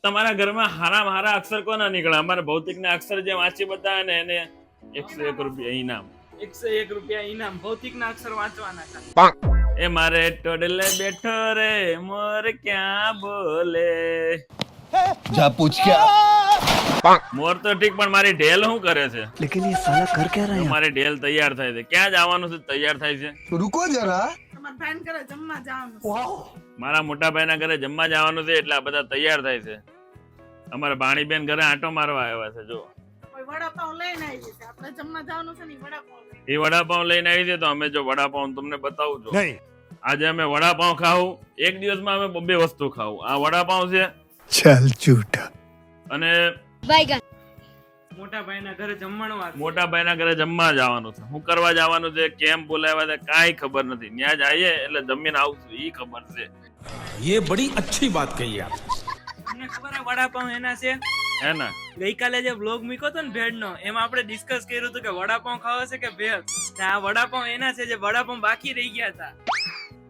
તમારા ઘરમાં હારા અક્ષર કોના નીકળે? અમારે ભૌતિક ના અક્ષર જે વાંચી બતાવે ને એને 101 રૂપિયા ઇનામ. 101 રૂપિયા ઇનામ. ભૌતિક ના અક્ષર વાંચવાના ખાલી. એ મારે ટોડલે બેઠો રે મોર ક્યાં બોલે. જા પૂછ ક્યા મોર તો ઠીક પણ મારી ઢેલ શું કરે છે? લેકિન ये साला कर क्या रहा है? મારી ઢેલ તૈયાર થાય છે. ક્યાં જવાનું છે? તૈયાર થાય છે. रुको जरा તમારા ભાઈને ઘરે જમવા જવાનું છે. મારા મોટા ભાઈના ઘરે જમવા જવાનું છે એટલે આ બધા તૈયાર થાય છે. અમારા ભાણીબેન ઘરે આંટો મારવા આવ્યા છે. જો કોઈ વડાપાવ લઈને આવી છે. આપણે જમવા જવાનું છે ને વડાપાવ લઈને. એ વડાપાઉં લઈને આવી છે તો અમે જો વડાપાઉં તમને બતાવું છું. આજે અમે વડાપાઉં ખાવું. એક દિવસમાં અમે બે વસ્તુ ખાવું. આ વડાપાઉં છે चल झूठा અને મોટા ભાઈના ઘરે જમવાનું મોટા ભાઈના ઘરે જમવા જવાનું છે. શું કરવા જવાનું છે, કેમ બોલાવ્યા છે, કાંઈ ખબર નથી. ત્યાં જઈએ એટલે જમીને આવશું ઈ ખબર છે. ये बड़ी अच्छी बात कही आप. તમને ખબર છે વડાપાવ એના છે? હે ને? ગઈકાલે જે બ્લોગ મૂક્યો હતો ને ભેળનો, એમાં આપણે ડિસ્કસ કર્યું હતું કે વડાપાવ ખાવા છે કે ભેળ. આ વડાપાવ એના છે જે વડાપાવ બાકી રહી ગયા હતા.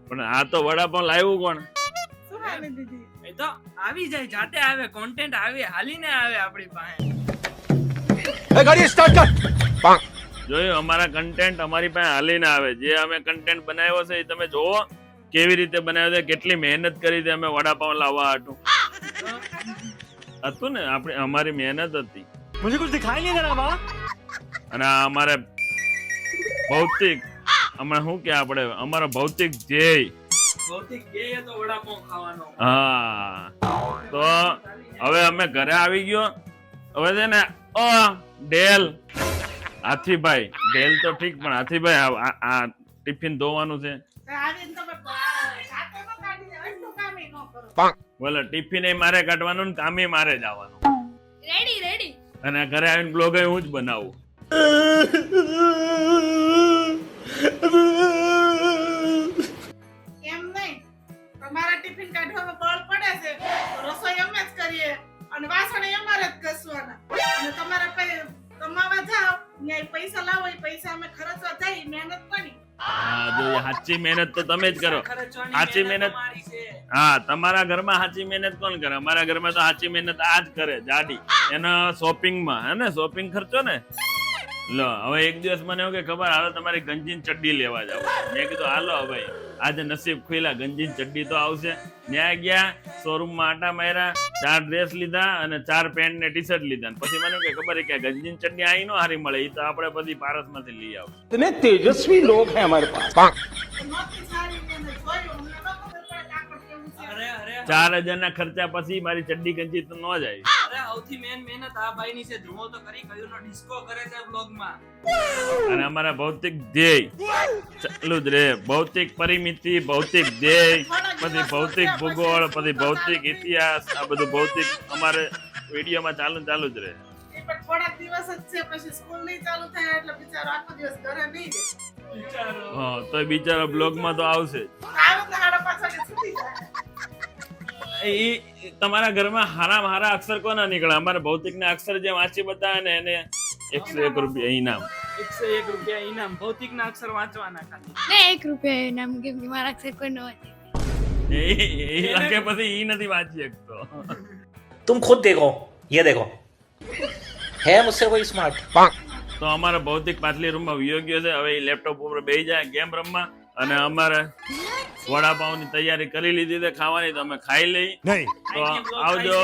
પણ આ તો વડાપાઉં લાવ્યું કોણ? એ તો આવી જાય, જાતે આવે, કોન્ટેન્ટ આવે, હાલીને આવે આપણી પાસે. गाड़ी स्टार्ट कर. જોયું, અમારા કન્ટેન્ટ અમારી પાસે હાલીને આવે. જે અમે કન્ટેન્ટ બનાવ્યો છે એ તમે જોવો કેવી રીતે બનાવ્યો છે, કેટલી મહેનત કરી છે અમે વડાપાઉં લાવવા હતું ને. આપણે અમારી મહેનત હતી. मुझे कुछ दिखाई नहीं दे रहा बाबा. અને આ અમારે ભૌતિક હમણાં શું કે આપણે અમારો ભૌતિક ધ્યેય. ભૌતિક ધ્યેય તો વડાપાવ ખાવાનો. હા, તો હવે અમે ઘરે આવી ગયો. હવે છે ને ડેલ હાથીભાઈ, ડેલ તો ઠીક પણ હાથીભાઈ આ ટિફિન ધોવાનું છે. બોલો, ટિફિન મારે કાઢવાનું ને કામે મારે જવાનું. રેડી અને ઘરે આવીને બ્લોગ હું જ બનાવું. એમ નહીં, તમારા ટિફિન કાઢવામાં બળ પડે છે તો રસોઈ અમે જ કરીએ અને વાસણ અમારે જ ઘસવાના. અને તમારે કમાવા જાઓ ત્યાં પૈસા લાવો, એ પૈસા અમે ખર્ચવા જાય, મહેનત કોની? હા, જો સાચી મહેનત તો તમે જ કરો. સાચી મહેનત તમારી છે. હા, તમારા ઘરમાં સાચી મહેનત કોણ કરે? અમારા ઘરમાં તો સાચી મહેનત આ જ કરે, જાડી. એના શોપિંગમાં હે ને, શોપિંગ ખર્ચો ને. લો, હવે એક દિવસ મને એવું કે ખબર, હાલો તમારી ગંજીન ચડ્ડી લેવા જાવ. મેં કીધું હાલો ભાઈ, આજે નસીબ ખુલ્લા, ગંજીન ચડ્ડી તો આવશે. ત્યાં ગયા, શોરૂમમાં આટા માર્યા, 4 ડ્રેસ લીધા અને 4 પેન્ટ ને ટી-શર્ટ લીધા. પછી મને કે ખબર કે ગંજીન ચડ્ડી અહીં નો હારી મળે, એ તો આપણે બધી પારસમાંથી લઈ આવ. इतने तेजस्वी लोग हैं हमारे पास. નહોતી સારી તેને જોયું, અમને ન ખબર પડે કાપડ કેવું છે. અરે 4000 ના ખર્ચા પછી મારી ચડ્ડી ગંજી તો ન જાય. સૌથી મેન મહેનત આ ભાઈની છે. જુઓ તો ખરી કયુંનો ડિસ્કો કરે છે બ્લોગમાં. અને અમારા ભૌતિક ધ્યેય ચાલુ જ રહે. ભૌતિક પરિમિતિ, ભૌતિક ધ્યેય, પછી ભૌતિક ભૂગોળ, પછી ભૌતિક ઇતિહાસ, આ બધું ભૌતિક અમારે વિડીયોમાં ચાલુ જ રહે. એ પણ થોડાક દિવસ જ છે, પછી સ્કૂલ નહીં ચાલુ થાય એટલે બિચારો આખો દિવસ ઘરે નહીં રહે. બિચારો હા, તો એ બિચારા બ્લોગમાં તો આવશે જ. આવે તો હાડા પાછા છૂટી જાય. એ તમારા ઘરમાં હારા અક્ષર કોના નીકળે? અમારે ભૌતિક ના અક્ષર જે વાંચી બતાવે ને એને 101 રૂપિયા ઇનામ. 101 રૂપિયા ઇનામ. ભૌતિક ના અક્ષર વાંચવાના ખાલી. ને 1 રૂપિયા ઇનામ કેમ કે મારા અક્ષર કોઈ ન હોય. એ લખે પછી ઈ નથી વાંચી શકતો. तुम खुद देखो, ये देखो, है मुझसे कोई स्मार्ट. તો અમારે ભૌતિક પાછલી રૂમમાં વિયો ગયો છે. હવે એ લેપટોપ ઉપર બેસી જાય ગેમ રમવા. અને અમારે વડાપાઉં ની તૈયારી કરી લીધી છે ખાવાની, તો અમે ખાઈ લઈ. તો આવજો.